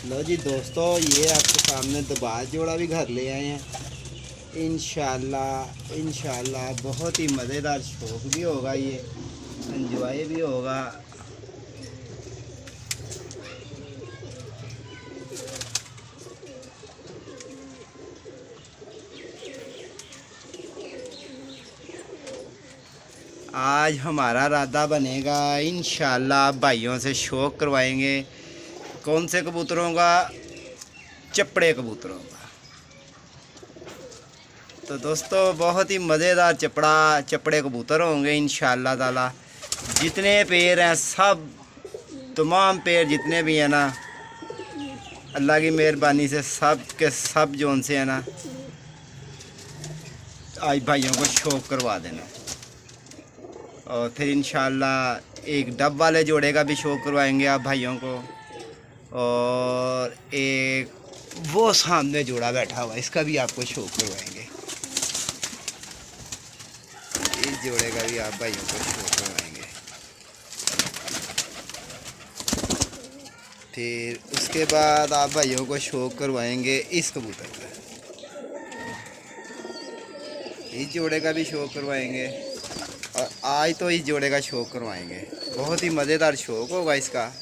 लो जी दोस्तों, ये आपके सामने दोबारा जोड़ा भी घर ले आए हैं। इंशाल्लाह इंशाल्लाह बहुत ही मज़ेदार शौक भी होगा, ये एंजॉय भी होगा। आज हमारा इरादा बनेगा इंशाल्लाह भाइयों से शौक करवाएंगे। कौन से कबूतरों का? चपड़े कबूतरों का। तो दोस्तों बहुत ही मज़ेदार चपड़े कबूतर होंगे इंशाल्लाह ताला। जितने पेड़ हैं सब, तमाम पेड़ जितने भी हैं ना, अल्लाह की मेहरबानी से सब के सब जोन से है ना, आज भाइयों को शौक करवा देना। और फिर इंशाल्लाह एक डब वाले जोड़े का भी शौक करवाएंगे आप भाइयों को। और एक वो सामने जोड़ा बैठा हुआ, इसका भी आपको शौक करवाएंगे। इस जोड़े का भी आप भाइयों को शौक करवाएंगे। फिर उसके बाद आप भाइयों को शौक करवाएंगे इस कबूतर का, इस जोड़े का भी शौक करवाएंगे। और आज तो इस जोड़े का शौक करवाएंगे। बहुत ही मज़ेदार शौक होगा इसका।